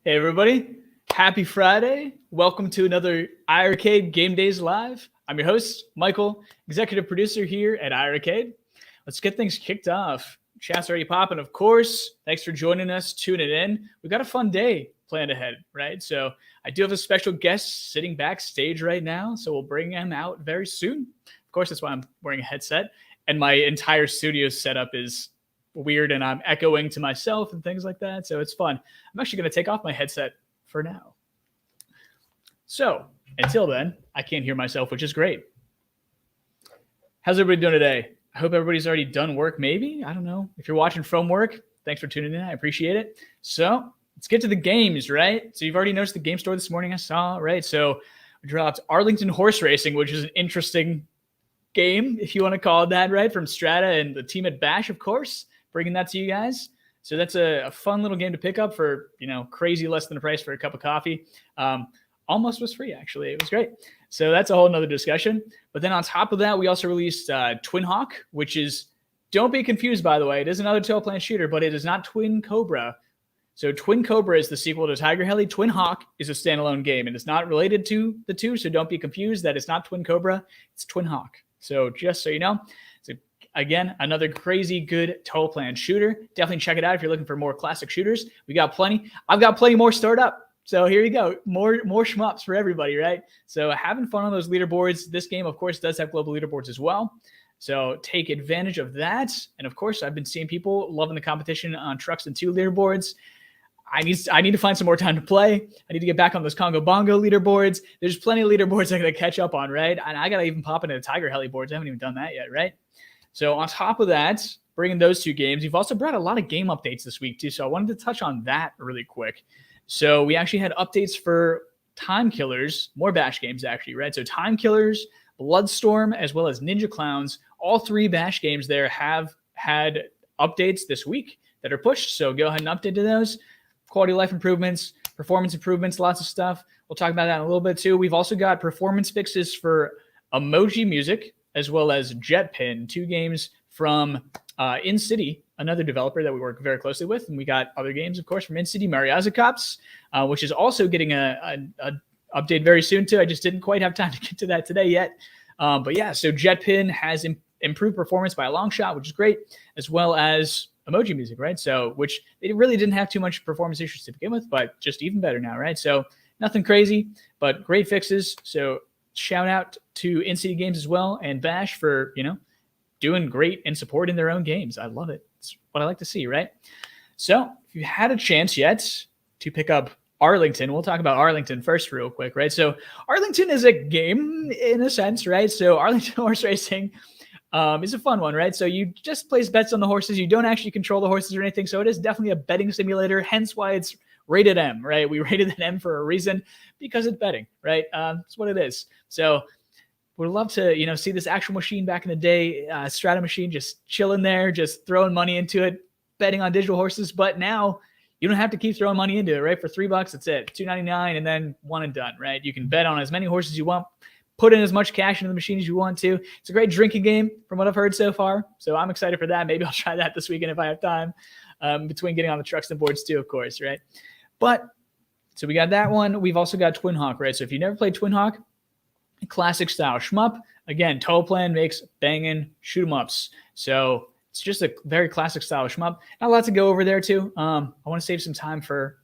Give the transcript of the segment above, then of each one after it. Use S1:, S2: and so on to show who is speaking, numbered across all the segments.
S1: Hey everybody, happy Friday. Welcome to another iiRcade Gamedaze Live. I'm your host, Michael, executive producer here at iiRcade. Let's get things kicked off. Chat's already popping, of course. Thanks for joining us, tuning in. We've got a fun day planned ahead, right? So I do have a special guest sitting backstage right now, so we'll bring him out very soon. Of course, that's why I'm wearing a headset, and my entire studio setup is weird and I'm echoing to myself and things like that. So it's fun. I'm actually going to take off my headset for now. So until then, I can't hear myself, which is great. How's everybody doing today? I hope everybody's already done work, maybe. I don't know. If you're watching from work, thanks for tuning in. I appreciate it. So let's get to the games, right? So you've already noticed the game store this morning I saw, right? So we dropped Arlington Horse Racing, which is an interesting game, if you want to call it that, right? From Strata and the team at Bash, of course. Bringing that to you guys. So that's a fun little game to pick up for, crazy less than the price for a cup of coffee. Almost was free, actually. It was great. So that's a whole nother discussion. But then on top of that, we also released Twin Hawk, which is, don't be confused, by the way. It is another tail plant shooter, but it is not Twin Cobra. So Twin Cobra is the sequel to Tiger Heli. Twin Hawk is a standalone game, and it's not related to the two, so don't be confused that it's not Twin Cobra. It's Twin Hawk. So just so you know. Again, another crazy good toe plan shooter. Definitely check it out if you're looking for more classic shooters. We got plenty. I've got plenty more stored up. So here you go. More shmups for everybody, right? So having fun on those leaderboards. This game, of course, does have global leaderboards as well. So take advantage of that. And of course, I've been seeing people loving the competition on Trucks and 2 leaderboards. I need to find some more time to play. I need to get back on those Congo Bongo leaderboards. There's plenty of leaderboards I got to catch up on, right? And I got to even pop into the Tiger Heli boards. I haven't even done that yet, right? So on top of that, bringing those 2 games, you've also brought a lot of game updates this week too. So I wanted to touch on that really quick. So we actually had updates for Time Killers, more Bash games actually, right? So Time Killers, Bloodstorm, as well as Ninja Clowns, all 3 Bash games there have had updates this week that are pushed. So go ahead and update to those. Quality of life improvements, performance improvements, lots of stuff. We'll talk about that in a little bit too. We've also got performance fixes for Emoji Music, as well as Jetpin, 2 games from InCity, another developer that we work very closely with. And we got other games, of course, from InCity, Mariaza Cops, which is also getting an update very soon too. I just didn't quite have time to get to that today yet. But yeah, so Jetpin has improved performance by a long shot, which is great, as well as Emoji Music, right? So, which they really didn't have too much performance issues to begin with, but just even better now, right? So nothing crazy, but great fixes. So shout out to InCity Games as well and Bash for, doing great and supporting their own games. I love it. It's what I like to see, right? So if you had a chance yet to pick up Arlington, we'll talk about Arlington first real quick, right? So Arlington is a game in a sense, right? So Arlington Horse Racing is a fun one, right? So you just place bets on the horses. You don't actually control the horses or anything. So it is definitely a betting simulator, hence why it's rated M, right? We rated it M for a reason because it's betting, right? That's what it is. So we'd love to, see this actual machine back in the day, Strata machine, just chilling there, just throwing money into it, betting on digital horses. But now you don't have to keep throwing money into it, right? For $3, that's it, $2.99, and then one and done, right? You can bet on as many horses as you want, put in as much cash into the machine as you want to. It's a great drinking game from what I've heard so far. So I'm excited for that. Maybe I'll try that this weekend if I have time, between getting on the trucks and boards too, of course, right? But so we got that one. We've also got Twin Hawk, right? So if you never played Twin Hawk, classic style shmup. Again, Toe Plan makes banging shoot 'em ups. So it's just a very classic style shmup. Not a lot to go over there too. I want to save some time for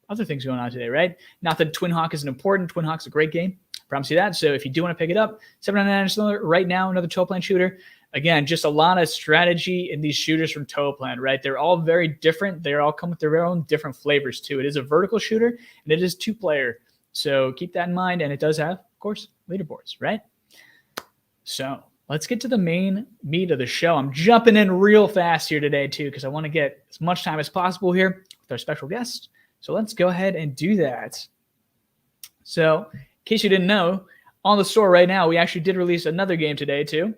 S1: other things going on today, right? Not that Twin Hawk isn't important. Twin Hawk's a great game. I promise you that. So if you do want to pick it up, $7.99 right now, another Toe Plan shooter. Again, just a lot of strategy in these shooters from Toe Plan, right? They're all very different. They all come with their own different flavors too. It is a vertical shooter and it is 2-player. So keep that in mind. And it does have, of course, leaderboards, right? So let's get to the main meat of the show. I'm jumping in real fast here today too, because I want to get as much time as possible here with our special guest. So let's go ahead and do that. So in case you didn't know, on the store right now, we actually did release another game today too.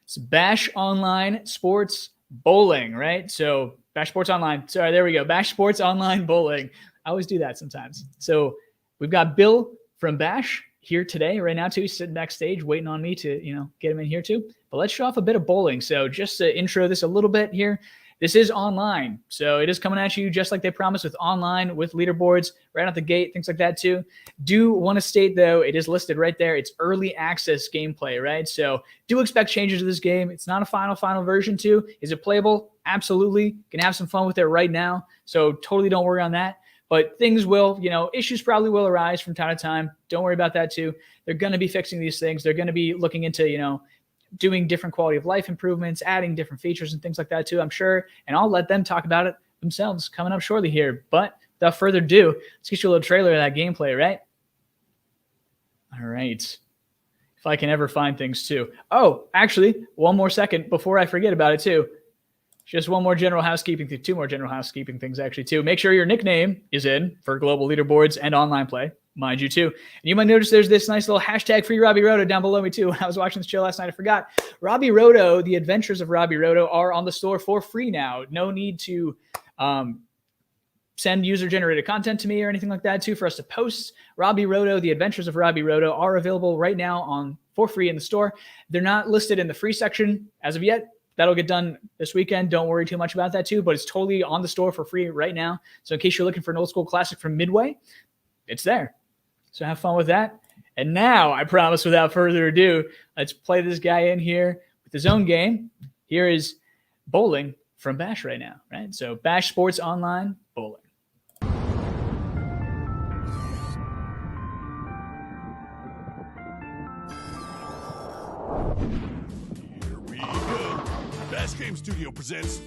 S1: It's Bash Online Sports Bowling, right? So Bash Sports Online. Sorry, there we go. Bash Sports Online Bowling. I always do that sometimes. So we've got Bill from Bash here today, right now too. He's sitting backstage waiting on me to, get him in here too. But let's show off a bit of bowling. So just to intro this a little bit here, This is online, so it is coming at you just like they promised with online, with leaderboards right out the gate, things like that too. Do want to state, though, it is listed right there. It's early access gameplay, right? So do expect changes to this game. It's not a final version too. Is it playable? Absolutely. Can have some fun with it right now, so totally don't worry on that. But things will, issues probably will arise from time to time. Don't worry about that too. They're going to be fixing these things. They're going to be looking into, doing different quality of life improvements, adding different features and things like that too, I'm sure. And I'll let them talk about it themselves coming up shortly here. But without further ado, let's get you a little trailer of that gameplay, right? All right. If I can ever find things too. Oh, actually, one more second before I forget about it too. Just one more general housekeeping, two more general housekeeping things actually too. Make sure your nickname is in for global leaderboards and online play, mind you too. And you might notice there's this nice little hashtag free Robbie Roto down below me too. When I was watching this show last night, I forgot. Robbie Roto, the adventures of Robbie Roto are on the store for free now. No need to send user-generated content to me or anything like that too for us to post. Robbie Roto, the adventures of Robbie Roto are available right now for free in the store. They're not listed in the free section as of yet. That'll get done this weekend. Don't worry too much about that too, but it's totally on the store for free right now. So in case you're looking for an old school classic from Midway, it's there. So have fun with that. And now, I promise, without further ado, let's play this guy in here with his own game. Here is bowling from Bash right now, right? So Bash Sports Online Bowling.
S2: Bash Game Studio presents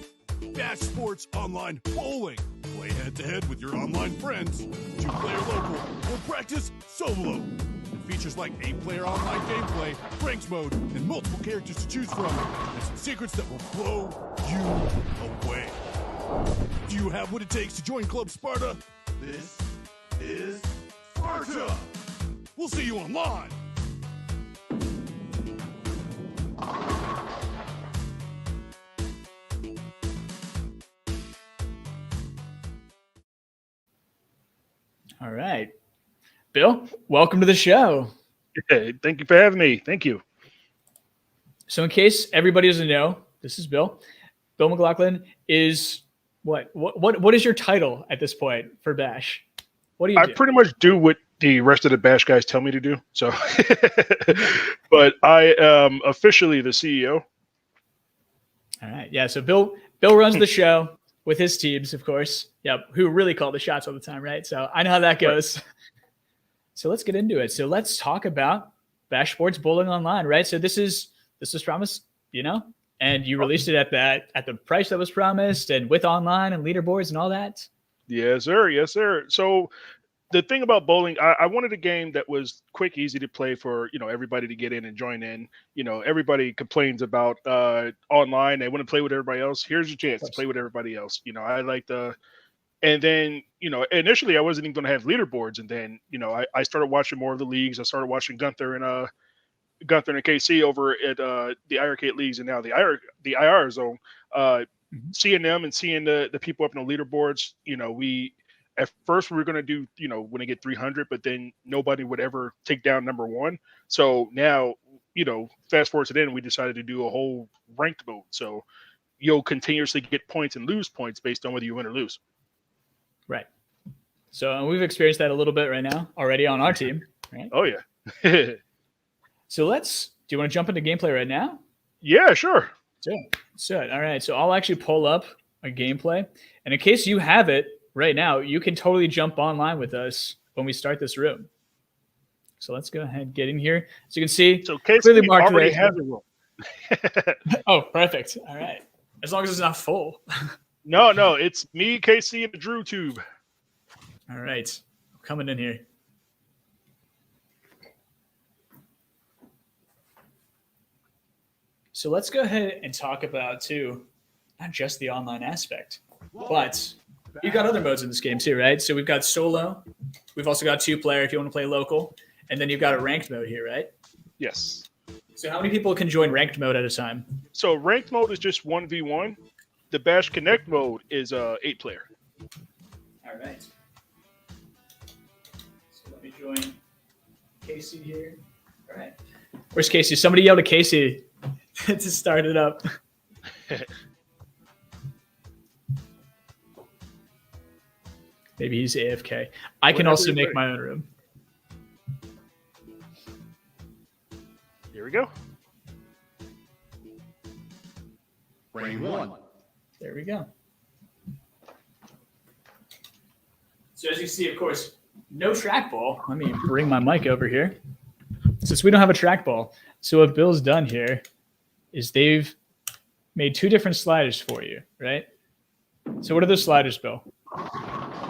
S2: Bash Sports Online Bowling. Play head-to-head with your online friends. 2-player local or practice solo. It features like 8-player online gameplay, ranked mode, and multiple characters to choose from. And some secrets that will blow you away. Do you have what it takes to join Club Sparta? This is Sparta. We'll see you online.
S1: All right. Bill, welcome to the show.
S3: Hey, thank you for having me. Thank you.
S1: So in case everybody doesn't know, this is Bill. Bill McLaughlin is what is your title at this point for Bash? What do you do?
S3: I pretty much do what the rest of the Bash guys tell me to do. So, but I am officially the CEO.
S1: All right. Yeah. So Bill runs the show with his teams, of course. Yep. Who really call the shots all the time, right? So I know how that goes. Right. So let's get into it. So let's talk about Bash Sports Bowling Online, right? So this is promised, and you released it at the price that was promised, and with online and leaderboards and all that.
S3: Yes, sir. Yes, sir. So the thing about bowling, I wanted a game that was quick, easy to play for, everybody to get in and join in. Everybody complains about online. They want to play with everybody else. Here's your chance to play with everybody else. I like and then, initially I wasn't even going to have leaderboards. And then, I started watching more of the leagues. I started watching Gunther and KC over at the iiRcade leagues and now the IR zone, seeing them and seeing the people up on the leaderboards. At first we were going to do, when they get 300, but then nobody would ever take down number one. So now, fast forward to then, we decided to do a whole ranked mode. So you'll continuously get points and lose points based on whether you win or lose.
S1: Right. So we've experienced that a little bit right now already on our team. Right?
S3: Oh yeah.
S1: So do you want to jump into gameplay right now?
S3: Yeah, sure.
S1: Let's do it. All right. So I'll actually pull up a gameplay. And in case you have it right now, you can totally jump online with us when we start this room. So let's go ahead and get in here. As you can see,
S3: so Casey
S1: clearly marked
S3: already has a room.
S1: Oh, perfect. All right. As long as it's not full.
S3: No, it's me, Casey, and the Drew Tube.
S1: All right. I'm coming in here. So let's go ahead and talk about, too, not just the online aspect, but you've got other modes in this game, too, right? So we've got solo. We've also got 2-player if you want to play local. And then you've got a ranked mode here, right?
S3: Yes.
S1: So how many people can join ranked mode at a time?
S3: So ranked mode is just 1v1. The Bash Connect mode is 8-player.
S1: All right. So let me join Casey here. All right. Where's Casey? Somebody yelled at Casey to start it up. Maybe he's AFK. I can
S3: Whenever
S1: also
S3: you're
S1: make
S3: ready.
S1: my own room.
S3: Here we go.
S2: Frame 1.
S1: There we go. So as you see, of course, no trackball. Let me bring my mic over here. Since we don't have a trackball, so what Bill's done here is they've made 2 different sliders for you, right? So what are those sliders, Bill?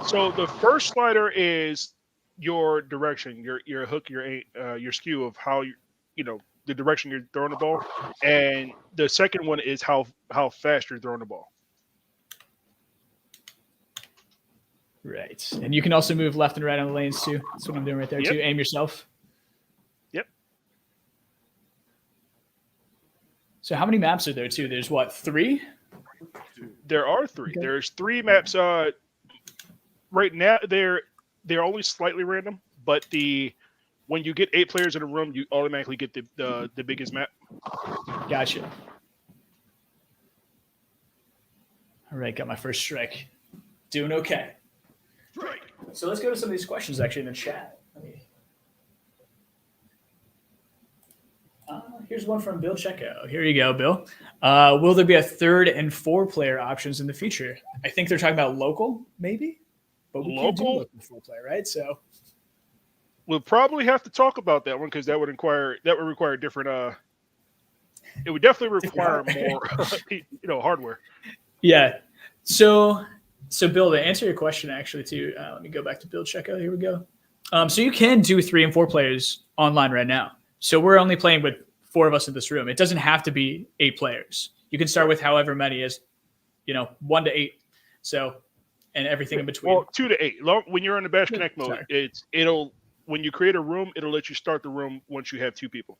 S3: So the first slider is your direction, your hook, your skew of how the direction you're throwing the ball, and the second one is how fast you're throwing the ball.
S1: Right. And you can also move left and right on the lanes too. That's what I'm doing right there too. Aim yourself.
S3: Yep.
S1: So how many maps are there too? There's what, 3?
S3: There are 3.
S1: Okay.
S3: There's 3 maps. Right now they're only slightly random, but when you get 8 players in a room, you automatically get the biggest map.
S1: Gotcha. All right, got my first strike. Doing okay. So let's go to some of these questions actually in the chat. Here's one from Bill Checo. Here you go, Bill. Will there be a 3rd and 4-player options in the future? I think they're talking about local, maybe, but we can't do
S3: Local?
S1: local 4-player, right? So
S3: We'll probably have to talk about that one because that would require different. It would definitely require more, hardware.
S1: yeah. So Bill, to answer your question, actually, too, let me go back to Bill Checo. Here we go. So you can do 3 and 4 players online right now. So we're only playing with 4 of us in this room. It doesn't have to be 8 players. You can start with however many is, 1 to 8. So, and everything in between.
S3: Well, 2 to 8. When you're in the Bash Connect mode, when you create a room, it'll let you start the room once you have 2 people.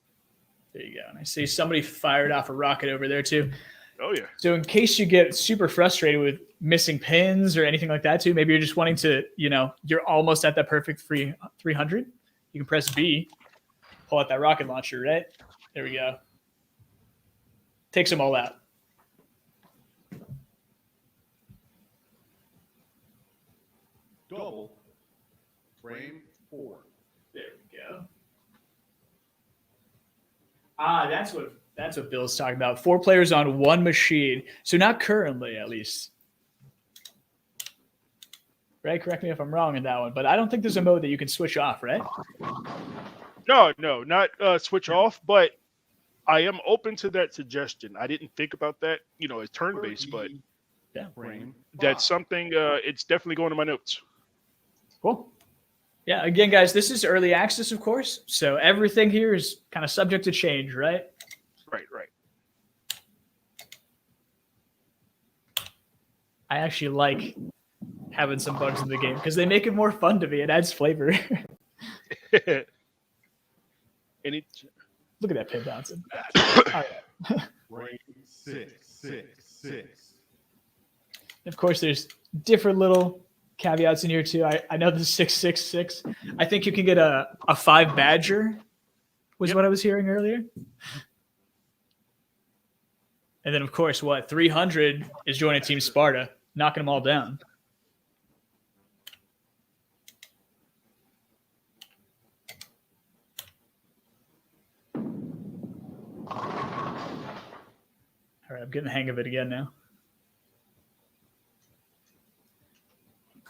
S1: There you go. And I see somebody fired off a rocket over there too.
S3: Oh yeah.
S1: So in case you get super frustrated with missing pins or anything like that too, maybe you're just wanting to, you're almost at that perfect 300. You can press B, pull out that rocket launcher, right? There we go. Takes them all out.
S2: Double. Frame 4.
S1: There we go. That's what Bill's talking about. 4 players on 1 machine. So not currently, at least. Right? Correct me if I'm wrong in that one, but I don't think there's a mode that you can switch off, right?
S3: No, not switch off, but I am open to that suggestion. I didn't think about that, as turn-based, but
S1: Yeah.
S3: that's something. It's definitely going to my notes.
S1: Cool. Yeah, again, guys, this is early access, of course. So everything here is kind of subject to change, right?
S3: Right.
S1: I actually like having some bugs in the game because they make it more fun to me. It adds flavor. Look at that pin bouncing. All right.
S2: Frame 6.
S1: Of course, there's different little caveats in here too. I know the 666. I think you can get a 5 Badger, was what I was hearing earlier. And then, of course, 300 is joining Team Sparta, knocking them all down. All right, I'm getting the hang of it again now.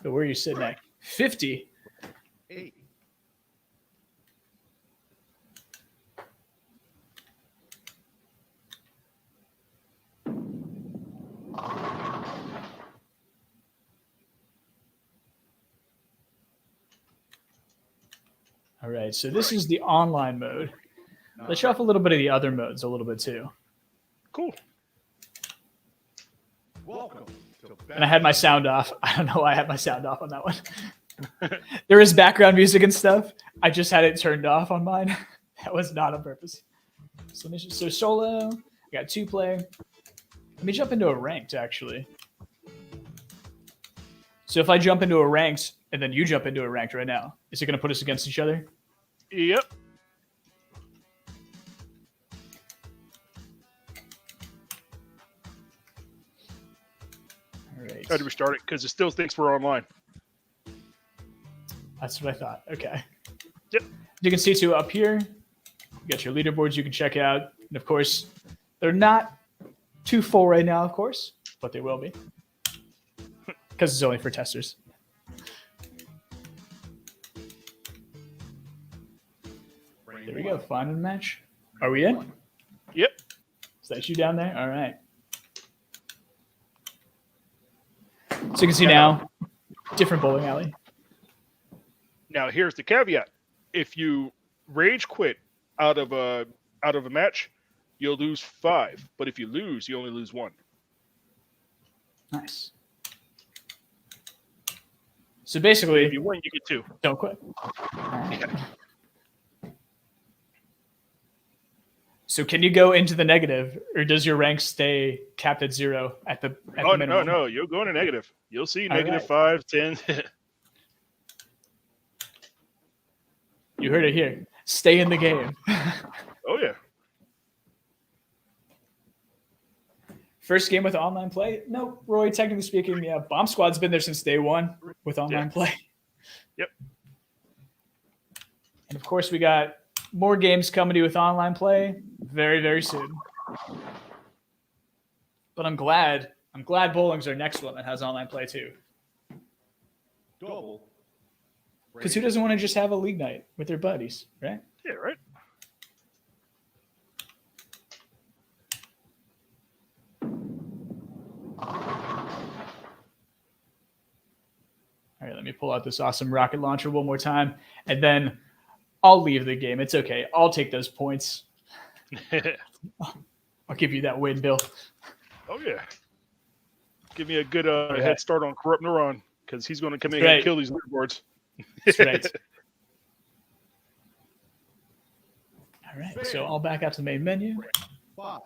S1: So where are you sitting at? 50.
S2: 8.
S1: All right, so this is the online mode. Let's show off a little bit of the other modes a little bit too.
S3: Cool.
S2: Welcome to
S1: And I had my sound off. I don't know why I had my sound off on that one. There is background music and stuff. I just had it turned off on mine. That was not on purpose. So solo, I got 2 player. Let me jump into a ranked actually. So if I jump into a ranked and then you jump into a ranked right now, is it going to put us against each other?
S3: Yep.
S1: All right.
S3: Try to restart it because it still thinks we're online.
S1: That's what I thought. Okay.
S3: Yep.
S1: You can see too up here. You got your leaderboards you can check out, and of course, they're not too full right now, of course, but they will be because it's only for testers. There we go. Final match. Are we in?
S3: Yep.
S1: Is that you down there? All right. So you can see now, different bowling alley.
S3: Now here's the caveat: if you rage quit out of a match, you'll lose 5. But if you lose, you only lose 1.
S1: Nice. So basically,
S3: if you win, you get 2.
S1: Don't quit. Right.
S3: Yeah.
S1: So can you go into the negative, or does your rank stay capped at 0 at the minimum?
S3: No, you'll go into negative. You'll see
S1: All
S3: negative
S1: right.
S3: 5, 10.
S1: You heard it here. Stay in the game.
S3: Oh yeah.
S1: First game with online play? No, Roy, technically speaking, yeah. Bomb Squad's been there since day 1 with online play.
S3: Yep.
S1: And of course, we got more games coming to you with online play very, very soon. But I'm glad bowling's our next one that has online play too.
S2: Double.
S1: Because who doesn't want to just have a league night with their buddies, right?
S3: Yeah, right.
S1: All right, let me pull out this awesome rocket launcher one more time, and then I'll leave the game. It's okay. I'll take those points. I'll give you that win, Bill.
S3: Oh yeah. Give me a good head start on Corrupt Neuron, because he's going to come in
S1: right.
S3: and kill these leaderboards.
S1: That's right. All right, so I'll back out to the main menu.
S2: 5.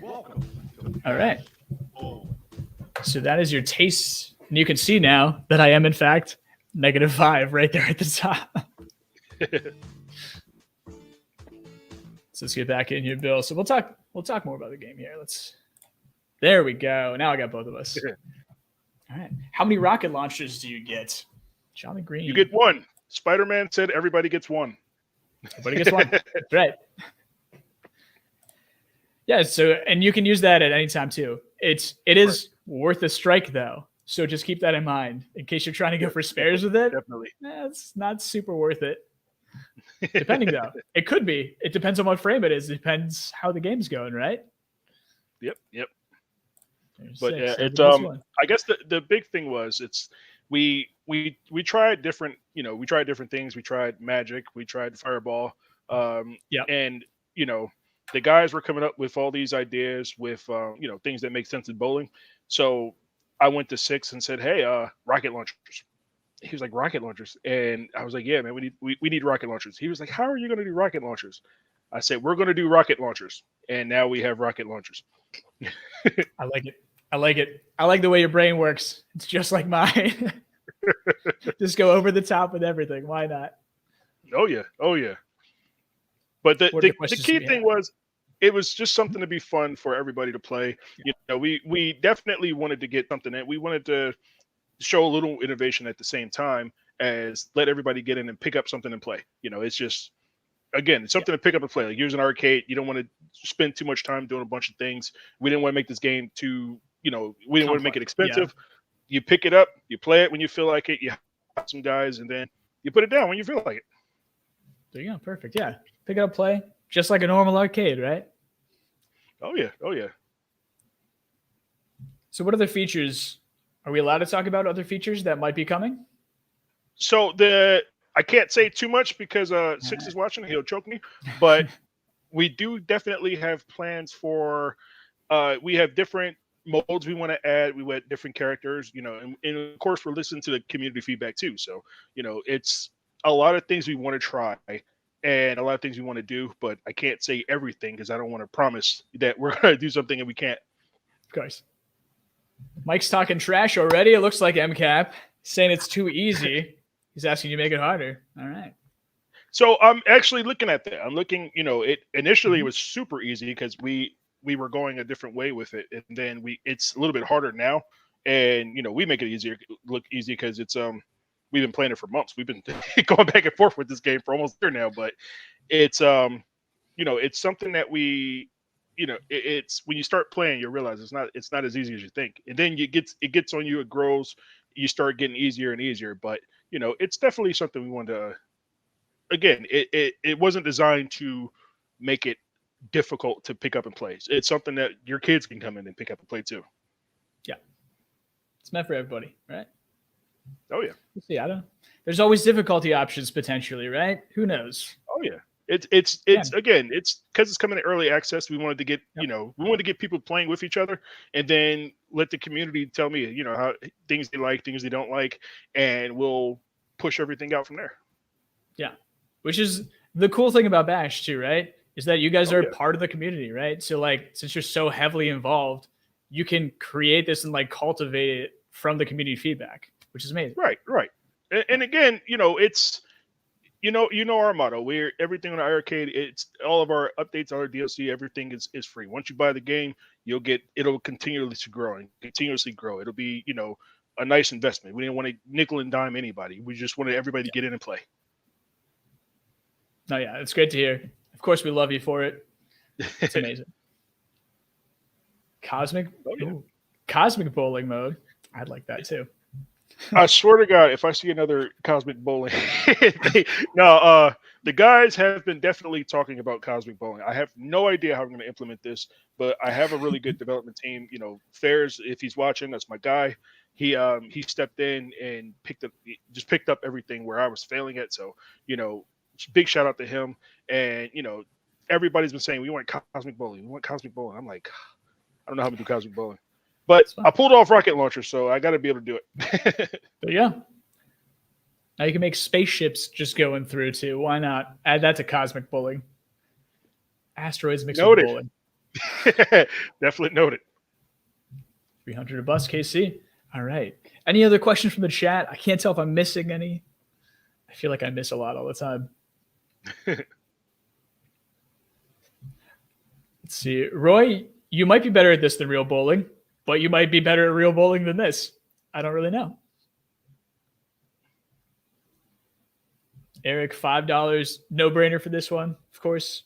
S2: Welcome.
S1: All right. So that is your taste. And you can see now that I am, in fact, -5 right there at the top. So let's get back in here, Bill. So we'll talk more about the game here. There we go. Now I got both of us. All right. How many rocket launchers do you get? Johnny Green.
S3: You get 1. Spider-Man said everybody gets 1.
S1: Everybody gets 1. That's right. Yeah, so and you can use that at any time too. It is worth a strike though. So just keep that in mind in case you're trying to go for spares with it.
S3: Definitely.
S1: It's not super worth it. Depending though. It could be. It depends on what frame it is. It depends how the game's going, right?
S3: Yep.
S1: There's
S3: But
S1: 6.
S3: it's
S1: There's one.
S3: I guess the big thing was we tried different, we tried different things. We tried Magic, we tried Fireball. And the guys were coming up with all these ideas with things that make sense in bowling. So I went to 6 and said, "Hey, rocket launchers." He was like, "Rocket launchers," and I was like, "Yeah, man, we need rocket launchers." He was like, "How are you going to do rocket launchers?" I said, "We're going to do rocket launchers," and now we have rocket launchers.
S1: I like it. I like the way your brain works. It's just like mine. Just go over the top with everything. Why not?
S3: Oh yeah. But the key thing was, it was just something to be fun for everybody to play. Yeah. We definitely wanted to get something in. We wanted to show a little innovation at the same time as let everybody get in and pick up something and play. It's just, again, it's something to pick up and play. Like use an arcade. You don't want to spend too much time doing a bunch of things. We didn't want to make this game too, we didn't want to make it expensive. Yeah. You pick it up, you play it when you feel like it, you have some guys, and then you put it down when you feel like it.
S1: There you go. Perfect. Yeah. Pick it up, play. Just like a normal arcade, right?
S3: Oh, yeah.
S1: So what other features? Are we allowed to talk about other features that might be coming?
S3: So I can't say too much because Six is watching. He'll choke me. But we do definitely have plans for we have different modes we want to add. We want different characters, and of course we're listening to the community feedback too. So, it's a lot of things we want to try and a lot of things we want to do, but I can't say everything because I don't want to promise that we're going to do something and we can't.
S1: Of course. Mike's talking trash already. It looks like MCAP saying it's too easy. He's asking you to make it harder. All right.
S3: So I'm actually looking at that. I'm looking, it initially was super easy because we were going a different way with it. And then it's a little bit harder now. and we make it look easy because it's we've been playing it for months. We've been going back and forth with this game for almost a year now, but it's it's something that we it's when you start playing, you realize it's not as easy as you think, and then it gets on you, it grows, you start getting easier and easier. But it's definitely something we wanted to. Again, it wasn't designed to make it difficult to pick up and play. It's something that your kids can come in and pick up and play too.
S1: Yeah, it's meant for everybody, right?
S3: Oh yeah.
S1: See, I don't. There's always difficulty options potentially, right? Who knows?
S3: Oh yeah. It's again, it's because it's coming to early access. We wanted to get we wanted to get people playing with each other, and then let the community tell me how things they like, things they don't like, and we'll push everything out from there.
S1: Yeah, which is the cool thing about Bash too, right? Is that you guys are part of the community, right? So like, since you're so heavily involved, you can create this and like cultivate it from the community feedback, which is amazing.
S3: Right. And again, it's. Our motto. We're everything on iiRcade. It's all of our updates, all our DLC, everything is free. Once you buy the game, it'll continuously grow. It'll be, a nice investment. We didn't want to nickel and dime anybody. We just wanted everybody to get in and play.
S1: Oh yeah, it's great to hear. Of course, we love you for it. It's amazing. Cosmic bowling mode. I'd like that too.
S3: I swear to God, if I see another cosmic bowling, the guys have been definitely talking about cosmic bowling. I have no idea how I'm going to implement this, but I have a really good development team. Fairs, if he's watching, that's my guy. He stepped in and picked up everything where I was failing at. So big shout out to him. And everybody's been saying we want cosmic bowling. We want cosmic bowling. I'm like, I don't know how to do cosmic bowling. But I pulled off rocket launcher, so I got to be able to do it.
S1: But yeah. Now you can make spaceships just going through too. Why not add that to cosmic bowling? Asteroids mixed with bowling.
S3: Definitely noted.
S1: 300 a bus, KC. All right. Any other questions from the chat? I can't tell if I'm missing any. I feel like I miss a lot all the time. Let's see. Roy, you might be better at this than real bowling, but you might be better at real bowling than this. I don't really know. Eric, $5. No-brainer for this one, of course.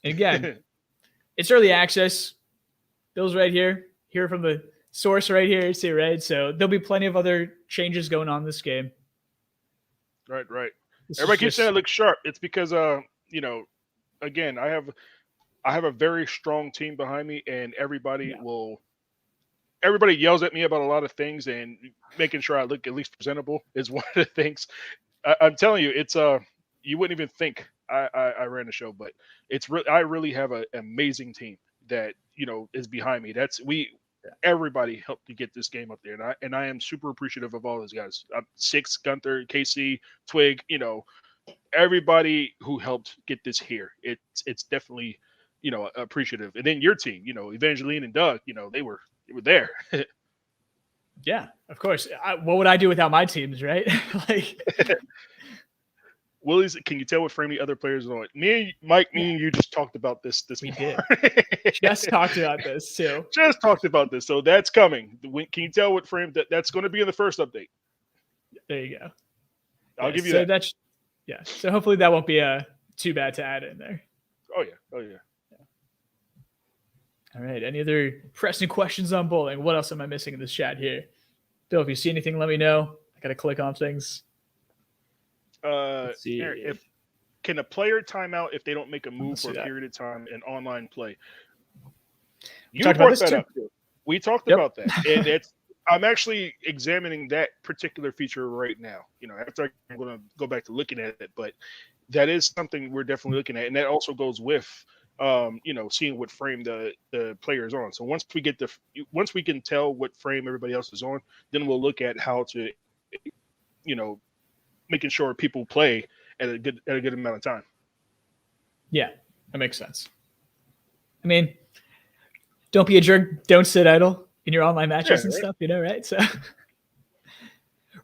S1: And again, it's early access. Bill's right here. Hear from the source right here. See, right? So there'll be plenty of other changes going on in this game.
S3: Right. Everybody keeps saying it looks sharp. It's because, again, I have a very strong team behind me, and everybody yells at me about a lot of things, and making sure I look at least presentable is one of the things. I'm telling you, it's you wouldn't even think I ran the show, but I really have an amazing team that is behind me. Everybody helped to get this game up there, and I am super appreciative of all those guys. Six, Gunther, KC, Twig, everybody who helped get this here. It's definitely appreciative. And then your team, Evangeline and Doug, they were there.
S1: Yeah, of course. What would I do without my teams, right? Like,
S3: Willie's. Can you tell what frame the other players are on? Mike, and you just talked about this. We
S1: did. Just talked about this too.
S3: Just talked about this. So that's coming. Can you tell what frame that's going to be in the first update?
S1: There you go.
S3: I'll give you that.
S1: So hopefully that won't be too bad to add in there.
S3: Oh yeah.
S1: All right. Any other pressing questions on bowling? What else am I missing in this chat here? Bill, if you see anything, let me know. I got to click on things.
S3: Let's see. Can a player time out if they don't make a move for a period of time in online play? You brought that up. We talked about that. And I'm actually examining that particular feature right now. After I'm going to go back to looking at it, but that is something we're definitely looking at. And that also goes with seeing what frame the player is on. So once we can tell what frame everybody else is on, then we'll look at how to, making sure people play at a good amount of time. Yeah,
S1: that makes sense. I mean, don't be a jerk. Don't sit idle in your online matches and stuff, right? So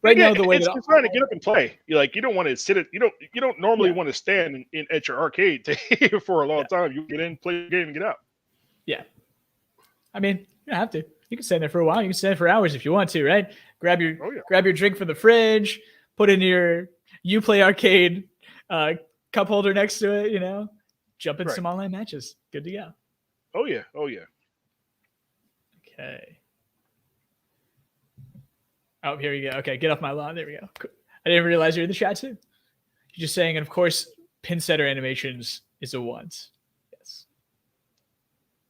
S3: now the way it's trying to get up and play. You don't want to sit it. You don't normally want to stand at your arcade for a long time. You get in, play the game, and get out.
S1: Yeah, I mean, you don't have to. You can stand there for a while. You can stand for hours if you want to, right? Grab your
S3: Oh, yeah.
S1: grab your drink from the fridge, put in your Uplay Arcade cup holder next to it, jump in
S3: Right.
S1: some online matches. Good to go.
S3: Oh yeah. Oh yeah.
S1: Okay. Oh, here we go. Okay, get off my lawn. There we go. Cool. I didn't realize you're in the chat too. You're just saying, and of course, pin setter animations is a want. Yes.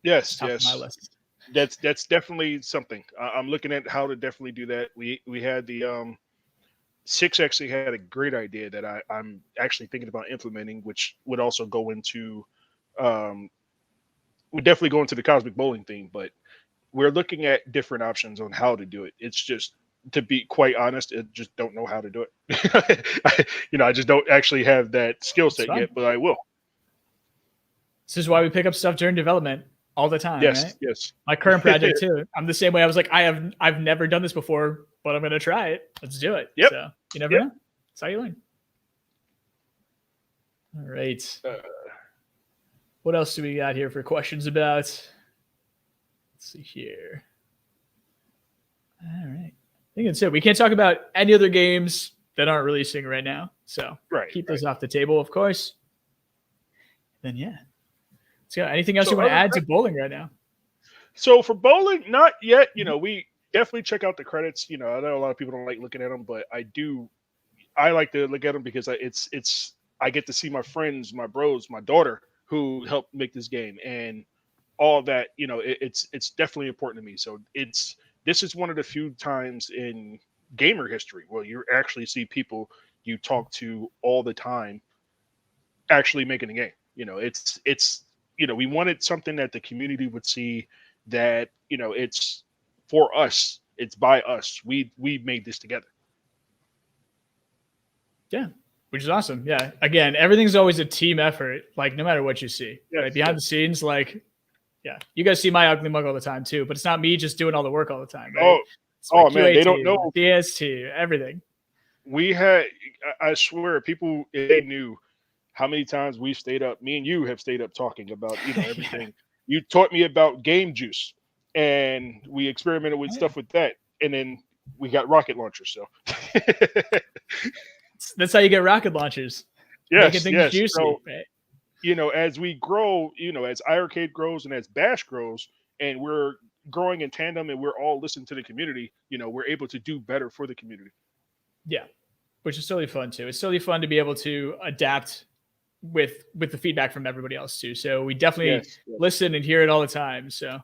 S3: Yes.
S1: Top of my
S3: Yes.
S1: list.
S3: That's definitely something. I'm looking at how to definitely do that. We had the Six actually had a great idea that I'm actually thinking about implementing, which would also go into would definitely go into the cosmic bowling theme, but we're looking at different options on how to do it. It's just, to be quite honest, I just don't know how to do it. I just don't actually have that skill set
S1: fine.
S3: yet, but I will.
S1: This is why we pick up stuff during development all the time,
S3: Yes,
S1: right?
S3: yes.
S1: My current project too. I'm the same way. I was like, I've never done this before, but I'm gonna try it. Let's do it.
S3: Yep.
S1: So you never know. That's how you learn. All right. What else do we got here for questions about? Let's see here. All right. I think that's it. We can't talk about any other games that aren't releasing right now. So keep those off the table, of course. Then yeah. So anything else you want to add to bowling right now?
S3: So for bowling, not yet. We definitely check out the credits. I know a lot of people don't like looking at them, but I do. I like to look at them because I get to see my friends, my bros, my daughter who helped make this game, and all that. It's definitely important to me. So this is one of the few times in gamer history where you actually see people you talk to all the time actually making a game. It's we wanted something that the community would see, that it's for us, it's by us. We made this together.
S1: Yeah, which is awesome. Yeah, again, everything's always a team effort. Like no matter what you see, right behind the scenes, like you guys see my ugly mug all the time too, but it's not me just doing all the work all the time. Right?
S3: Man,
S1: QA
S3: they don't
S1: team,
S3: know.
S1: DST, everything.
S3: We had, I swear, people, if they knew how many times we've stayed up. Me and you have stayed up talking about everything. You taught me about game juice, and we experimented with stuff with that, and then we got rocket launchers. So
S1: that's how you get rocket launchers.
S3: Yes.
S1: Juicy,
S3: so,
S1: right?
S3: As we grow, as iiRcade grows and as Bash grows, and we're growing in tandem, and we're all listening to the community, we're able to do better for the community.
S1: Yeah, which is totally fun too. It's totally fun to be able to adapt with the feedback from everybody else too. So we definitely listen and hear it all the time. So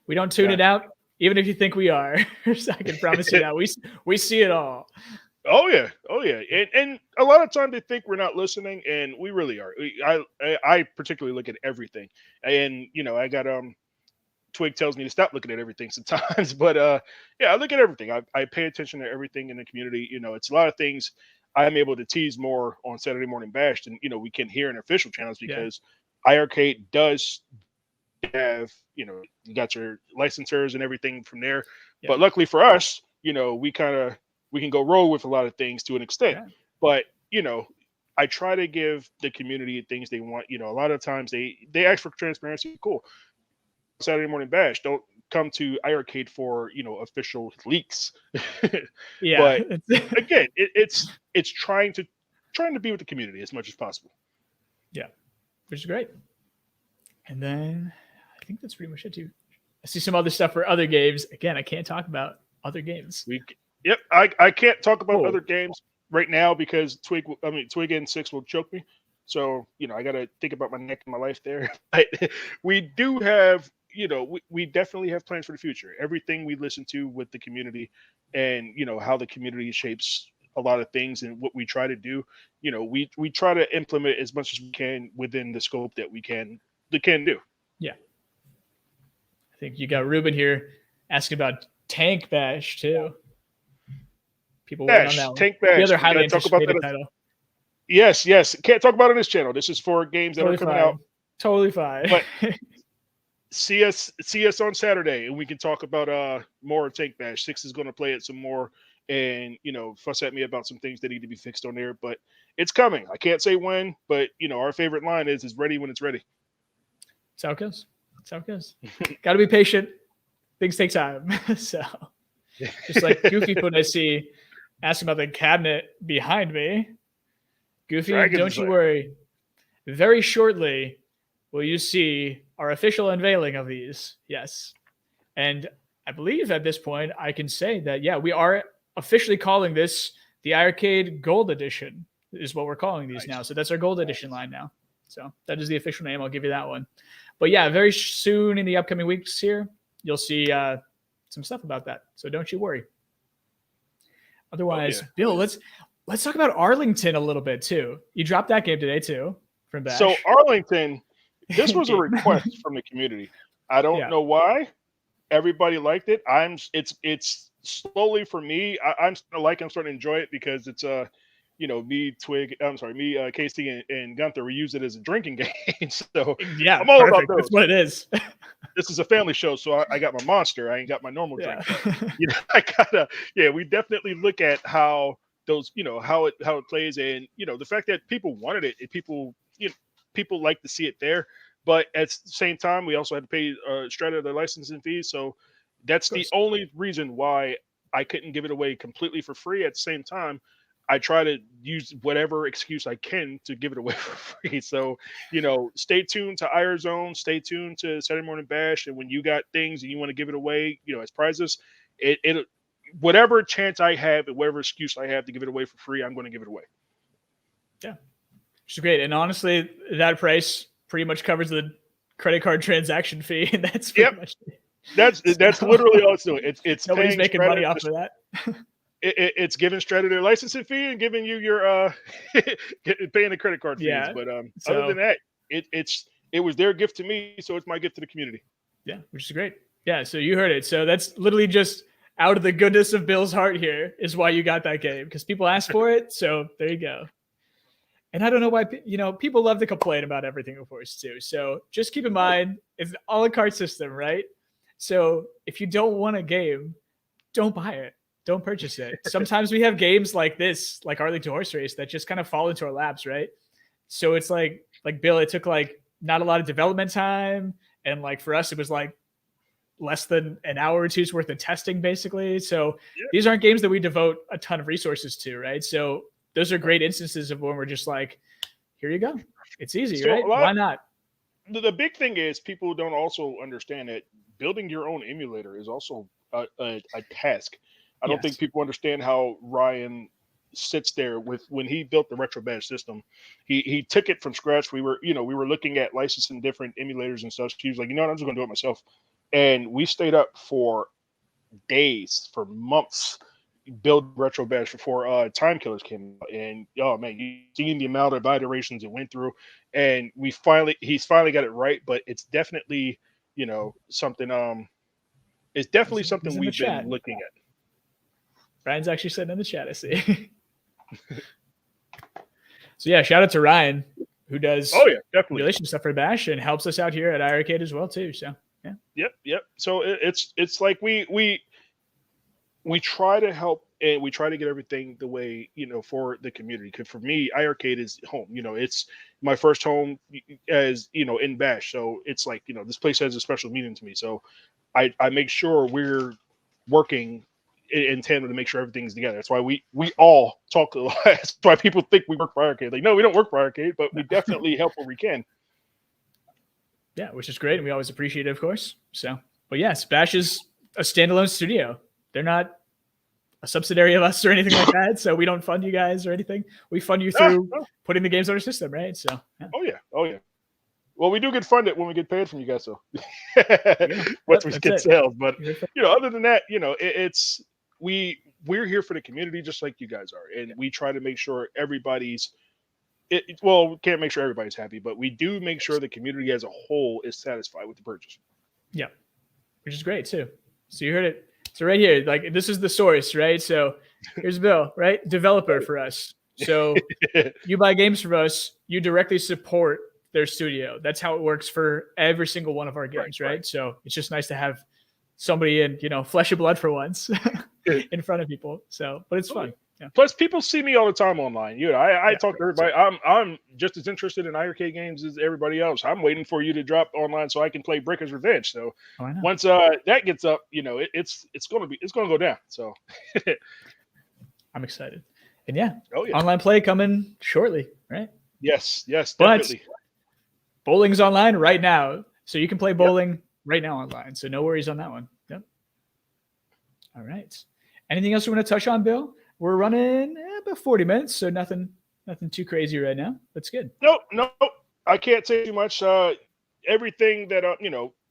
S1: we don't tune it out, even if you think we are. So I can promise you that we see it all.
S3: Oh yeah. And a lot of times they think we're not listening, and we really are. I particularly look at everything, and I got Twig tells me to stop looking at everything sometimes, but I look at everything. I pay attention to everything in the community. It's a lot of things I'm able to tease more on Saturday Morning Bash than we can hear in official channels, because iiRcade does have you got your licensors and everything from there. But luckily for us, we can go roll with a lot of things to an extent. But I try to give the community things they want. A lot of times they ask for transparency. Cool. Saturday Morning Bash, don't come to iiRcade for official leaks. But again, it's trying to be with the community as much as possible.
S1: Yeah, which is great. And then I think that's pretty much it too. I see some other stuff for other games. Again, I can't talk about other games.
S3: I can't talk about other games right now because Twig and Six will choke me. So I got to think about my neck and my life there. But we do have. We definitely have plans for the future. Everything we listen to with the community, and how the community shapes a lot of things, and what we try to do. We try to implement as much as we can within the scope that we can do.
S1: Yeah, I think you got Ruben here asking about Tank Bash too. People waiting on that one.
S3: Tank Bash.
S1: The other highly anticipated title.
S3: Yes. Can't talk about it on this channel. This is for games that are coming out.
S1: Totally fine.
S3: But see us on Saturday, and we can talk about more of Tank Bash. Six is going to play it some more, and fuss at me about some things that need to be fixed on there. But it's coming. I can't say when, but our favorite line is ready when it's ready.
S1: That's how it goes. That's how it goes. Got to be patient. Things take time. So just like Goofy when I see asking about the cabinet behind me. Goofy, don't you worry. Very shortly, will you see our official unveiling of these? Yes. And I believe at this point, I can say that, yeah, we are officially calling this the iiRcade Gold Edition is what we're calling these now. So that's our Gold Edition line now. So that is the official name. I'll give you that one. But yeah, very soon in the upcoming weeks here, you'll see some stuff about that. So don't you worry. Otherwise, Bill, let's talk about Arlington a little bit too. You dropped that game today too from Bash.
S3: So Arlington, this was a request from the community. I don't know why. Everybody liked it. It's slowly for me. I'm starting to enjoy it because it's Casey and Gunther, we use it as a drinking game. So
S1: yeah,
S3: I'm all about those.
S1: That's what it is.
S3: This is a family show, so I got my Monster. I ain't got my normal drink. We definitely look at how those, how it plays, and the fact that people wanted it, people like to see it there. But at the same time, we also had to pay Strata their licensing fees. So that's the only reason why I couldn't give it away completely for free. At the same time, I try to use whatever excuse I can to give it away for free. So, stay tuned to iiRZone, stay tuned to Saturday Morning Bash. And when you got things and you want to give it away, as prizes, it whatever chance I have and whatever excuse I have to give it away for free, I'm going to give it away.
S1: Yeah, which is great. And honestly, that price pretty much covers the credit card transaction fee. And that's pretty much it.
S3: That's literally all it's doing. It's
S1: nobody's making money off of that.
S3: It's giving Strata their licensing fee and giving you your paying the credit card fees. Yeah. But other than that, it was their gift to me, so it's my gift to the community.
S1: Yeah, which is great. Yeah, so you heard it. So that's literally just out of the goodness of Bill's heart here is why you got that game, because people asked for it. So there you go. And I don't know why, people love to complain about everything, of course, too. So just keep in mind, it's an a la carte system, right? So if you don't want a game, don't buy it. Don't purchase it. Sometimes we have games like this, like Arlington Horse Race, that just kind of fall into our laps, right? So it's like Bill, it took not a lot of development time. And for us, it was less than an hour or two's worth of testing, basically. So these aren't games that we devote a ton of resources to, right? So those are great instances of when we're just here you go. It's easy, right? Why not?
S3: The big thing is people don't also understand that building your own emulator is also a task. I don't think people understand how Ryan sits there when he built the Retro Bash system. He took it from scratch. We were looking at licensing different emulators and stuff. He was like, I'm just going to do it myself. And we stayed up for days, for months, build Retro Bash before Time Killers came out. And oh man, you seen the amount of iterations it went through, and he's finally got it right. But it's definitely something. It's definitely something we've been looking at.
S1: Ryan's actually sitting in the chat, I see. So yeah, shout out to Ryan, who does emulation stuff for Bash and helps us out here at iiRcade as well too. So yeah.
S3: Yep. So it's like we try to help and we try to get everything the way for the community. Because for me, iiRcade is home. It's my first home as in Bash. So it's this place has a special meaning to me. So I make sure we're working in tandem to make sure everything's together. That's why we all talk a lot. That's why people think we work for iiRcade. No, we don't work for iiRcade, but we definitely help where we can.
S1: Yeah, which is great, and we always appreciate it, of course. So, but yes, Bash is a standalone studio. They're not a subsidiary of us or anything like that. So we don't fund you guys or anything. We fund you through putting the games on our system, right? So. Yeah.
S3: Oh yeah. Well, we do get funded when we get paid from you guys, so once we get sales. But other than that, it's we're here for the community just like you guys are, and we try to make sure everybody's. We can't make sure everybody's happy, but we do make sure the community as a whole is satisfied with the purchase.
S1: Yeah, which is great too. So you heard it. So right here, this is the source, right? So here's Bill, right? Developer for us. So you buy games from us, you directly support their studio. That's how it works for every single one of our games, right? So it's just nice to have somebody in, flesh and blood for once in front of people. So, but it's fun. Yeah.
S3: Plus, people see me all the time online. I
S1: Yeah.
S3: talk to everybody. I'm just as interested in iiRcade games as everybody else. I'm waiting for you to drop online so I can play Breaker's Revenge. So
S1: Oh, I know.
S3: once that gets up, it's gonna go down. So
S1: I'm excited. And yeah,
S3: oh yeah,
S1: online play coming shortly, right?
S3: yes,
S1: But
S3: definitely.
S1: bowling's online right now. So you can play
S3: Yep.
S1: bowling right now online. So no worries on that one. Yep. All right. Anything else you want to touch on, Bill? We're running about 40 minutes, so nothing too crazy right now. That's good.
S3: Nope. I can't say too much. Everything that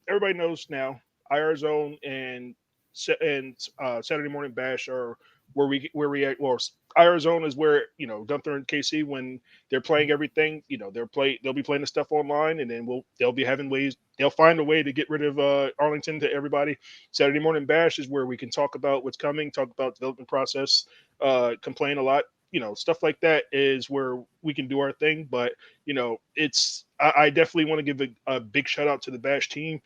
S3: everybody knows now. IR Zone and Saturday Morning Bash are where we at. Well, IR Zone is where Gunther and KC, when they're playing everything. They'll be playing the stuff online, and then they'll find a way to get rid of Arlington to everybody. Saturday Morning Bash is where we can talk about what's coming, talk about development process, complain a lot. Stuff like that is where we can do our thing. But I definitely want to give a big shout out to the Bash team.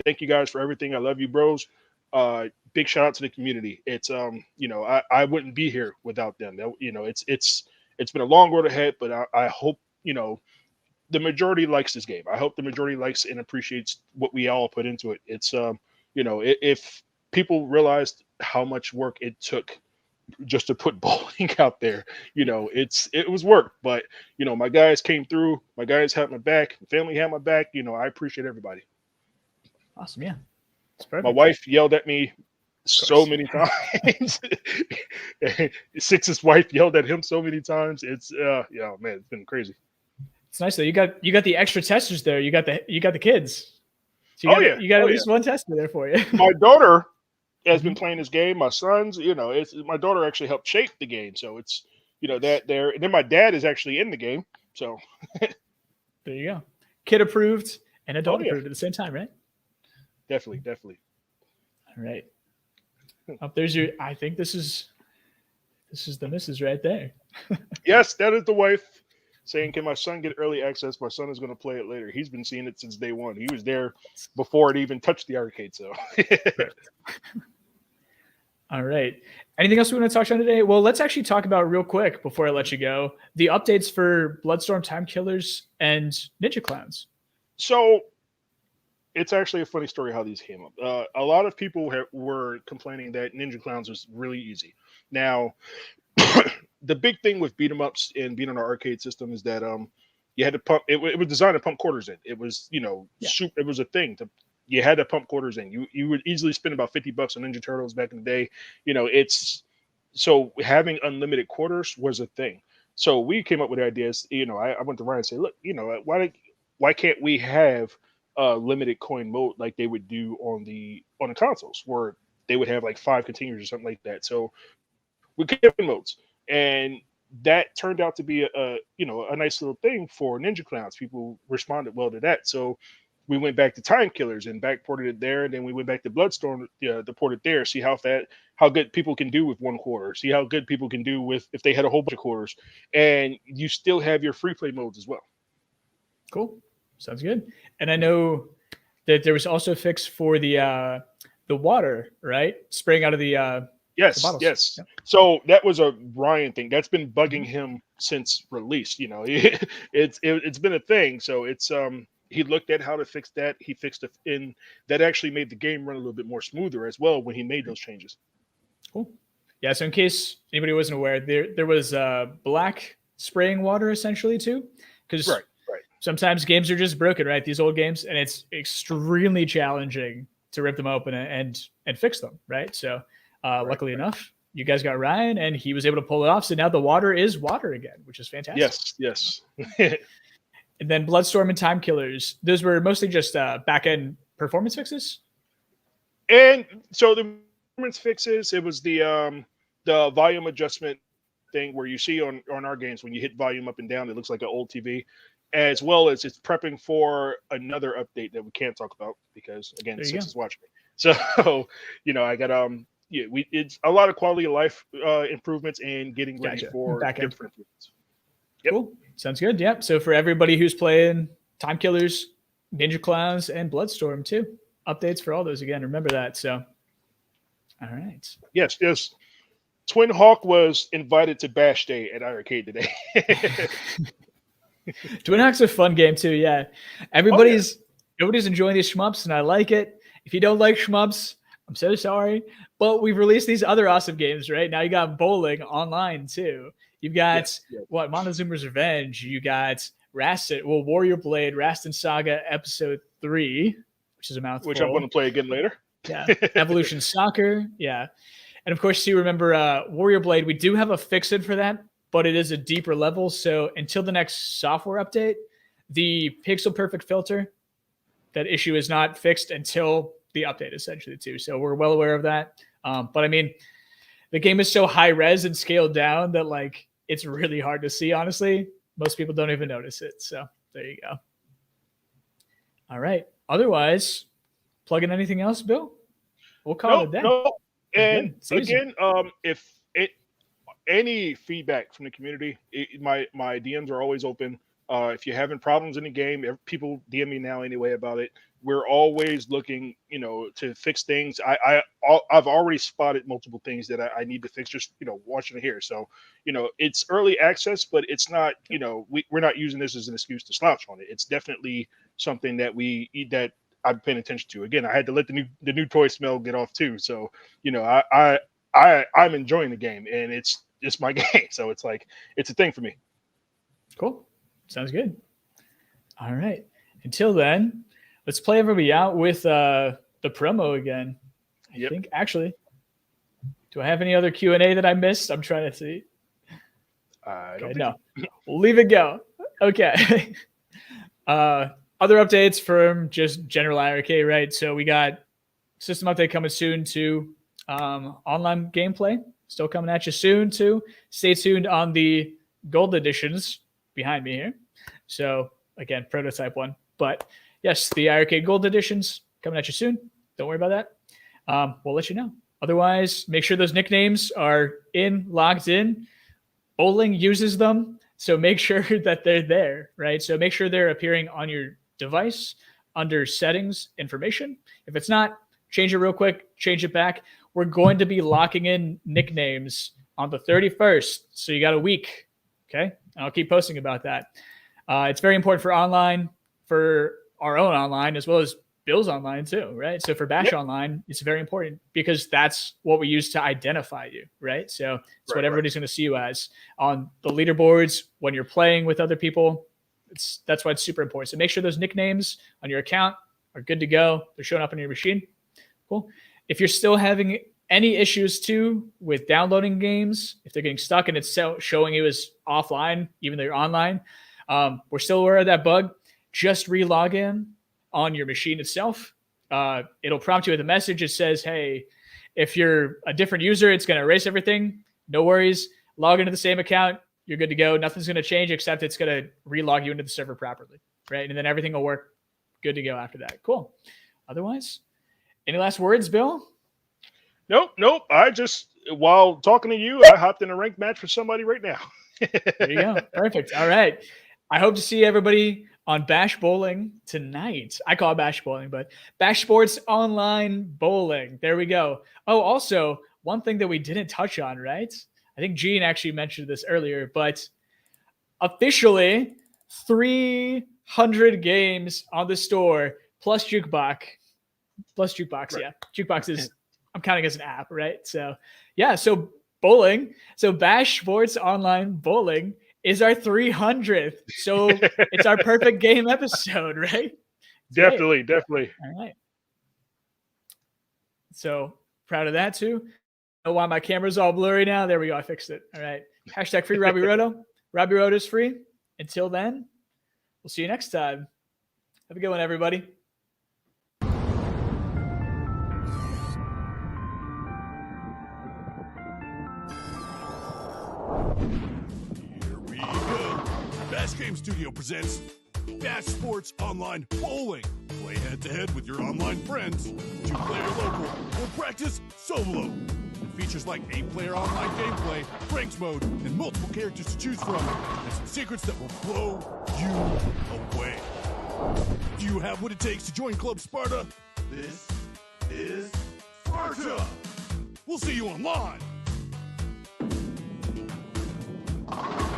S3: Thank you guys for everything. I love you, bros. Big shout out to the community. It's I wouldn't be here without them. It's been a long road ahead, but I hope the majority likes this game. I hope the majority likes and appreciates what we all put into it. It's if people realized how much work it took just to put bowling out there, it was work. But my guys came through. My guys had my back. Family had my back. I appreciate everybody.
S1: Awesome. Yeah. It's perfect.
S3: My wife yelled at me so many times. Six's wife yelled at him so many times. It's man, it's been crazy.
S1: It's nice though. You got the extra testers there. You got the kids. So you got at least one tester there for you.
S3: My daughter has been playing this game. My sons, my daughter actually helped shape the game. So it's that there. And then my dad is actually in the game. So
S1: there you go. Kid approved and adult approved at the same time, right?
S3: Definitely.
S1: All right. Up there's your. I think this is the missus right there.
S3: Yes, that is the wife saying, "Can my son get early access? My son is going to play it later. He's been seeing it since day one. He was there before it even touched the arcade." So.
S1: All right. Anything else we want to touch on today? Well, let's actually talk about real quick before I let you go the updates for Bloodstorm, Time Killers, and Ninja Clowns.
S3: So. It's actually a funny story how these came up. A lot of people were complaining that Ninja Clowns was really easy. Now, the big thing with beat 'em ups and being on our arcade system is that you had to pump. It was designed to pump quarters in. It was it was a thing you had to pump quarters in. You would easily spend about $50 on Ninja Turtles back in the day. So having unlimited quarters was a thing. So we came up with ideas. I went to Ryan and said, look, why can't we have limited coin mode like they would do on the consoles, where they would have like 5 continues or something like that. So we kept modes, and that turned out to be a nice little thing for Ninja Clowns. People responded well to that, so we went back to Time Killers and backported it there, and then we went back to Bloodstorm, ported there. See how good people can do with 1 quarter. See how good people can do with if they had a whole bunch of quarters, and you still have your free play modes as well.
S1: Cool. Sounds good. And I know that there was also a fix for the water, right? Spraying out of the
S3: yes.
S1: Yeah.
S3: So that was a Ryan thing that's been bugging him since release. It's been a thing. So it's he looked at how to fix that. He fixed it, and that actually made the game run a little bit more smoother as well when he made those changes.
S1: Cool. Yeah. So in case anybody wasn't aware, there was black spraying water essentially too, because
S3: right.
S1: Sometimes games are just broken, right? These old games, and it's extremely challenging to rip them open and fix them, right? So luckily enough, you guys got Ryan, and he was able to pull it off. So now the water is water again, which is fantastic.
S3: Yes.
S1: And then Bloodstorm and Time Killers, those were mostly just back-end performance fixes?
S3: And so the performance fixes, it was the volume adjustment thing where you see on our games, when you hit volume up and down, it looks like an old TV. As well as it's prepping for another update that we can't talk about because again, Six is watching me. So, I got it's a lot of quality of life improvements and getting ready for different improvements.
S1: Yep. Cool. Sounds good. Yep. So for everybody who's playing Time Killers, Ninja Clowns, and Bloodstorm too, updates for all those again. Remember that. So, all right.
S3: Yes. Twin Hawk was invited to Bash Day at iiRcade today.
S1: Twin Hawk's a fun game too. Yeah, everybody's enjoying these shmups, and I like it. If you don't like shmups, I'm so sorry, but we've released these other awesome games. Right now, you got bowling online too. You've got what Montezuma's Revenge. You got Warrior Blade, Rastin Saga Episode 3, which is a mouthful.
S3: Which I'm going to play again later.
S1: Yeah, Evolution Soccer. Yeah, and of course, you remember Warrior Blade. We do have a fix-it for that, but it is a deeper level. So until the next software update, the pixel perfect filter, that issue is not fixed until the update, essentially, too. So we're well aware of that. But I mean, the game is so high res and scaled down that like it's really hard to see, honestly. Most people don't even notice it. So there you go. All right. Otherwise, plug in anything else, Bill? We'll call it a day.
S3: No. And again, any feedback from the community, my DMs are always open. If you're having problems in the game, people DM me now anyway about it. We're always looking, to fix things. I've already spotted multiple things that I need to fix, just, watching it here. So, it's early access, but it's not, we're not using this as an excuse to slouch on it. It's definitely something that I'm paying attention to. Again, I had to let the new toy smell get off too. So, I'm enjoying the game, and it's my game. So it's like, it's a thing for me.
S1: Cool. Sounds good. All right. Until then, let's play everybody out with the promo again. I think, actually, do I have any other Q&A that I missed? I'm trying to see. No. We'll leave it go. Okay. Other updates from just general iiRcade, right? So we got system update coming soon to online gameplay. Still coming at you soon, too. Stay tuned on the gold editions behind me here. So again, prototype one, but yes, the iiRcade gold editions coming at you soon. Don't worry about that. We'll let you know. Otherwise, make sure those nicknames are logged in. Bowling uses them, so make sure that they're there, right? So make sure they're appearing on your device under settings, information. If it's not, change it real quick, change it back. We're going to be locking in nicknames on the 31st, so you got a week, okay? I'll keep posting about that. It's very important for online, for our own online, as well as Bill's online too, right? So for Bash Online, it's very important because that's what we use to identify you, right? So it's what everybody's going to see you as on the leaderboards when you're playing with other people. That's why it's super important. So make sure those nicknames on your account are good to go. They're showing up on your machine. Cool. If you're still having any issues too with downloading games, if they're getting stuck and it's showing you as offline, even though you're online, we're still aware of that bug. Just re-log in on your machine itself. It'll prompt you with a message. It says, hey, if you're a different user, it's going to erase everything. No worries. Log into the same account. You're good to go. Nothing's going to change except it's going to re-log you into the server properly, right? And then everything will work good to go after that. Cool. Otherwise, any last words, Bill?
S3: Nope. I just, while talking to you, I hopped in a ranked match for somebody right now.
S1: There you go. Perfect. All right. I hope to see everybody on Bash Bowling tonight. I call it Bash Bowling, but Bash Sports Online Bowling. There we go. Oh, also, one thing that we didn't touch on, right? I think Gene actually mentioned this earlier, but officially 300 games on the store plus Jukebox. Yeah. Jukebox is, I'm counting as an app, right? So, yeah. So bowling. So Bash Sports Online Bowling is our 300th. So it's our perfect game episode, right?
S3: Definitely.
S1: All right. So proud of that too. I know why my camera's all blurry now. There we go. I fixed it. All right. Hashtag free Robbie Roto. Robbie Roto is free. Until then, we'll see you next time. Have a good one, everybody.
S2: Bash Game Studio presents Bash Sports Online Bowling. Play head-to-head with your online friends. 2-player local or practice solo. It features like 8-player online gameplay, ranks mode, and multiple characters to choose from. And some secrets that will blow you away. Do you have what it takes to join Club Sparta? This is Sparta! We'll see you online!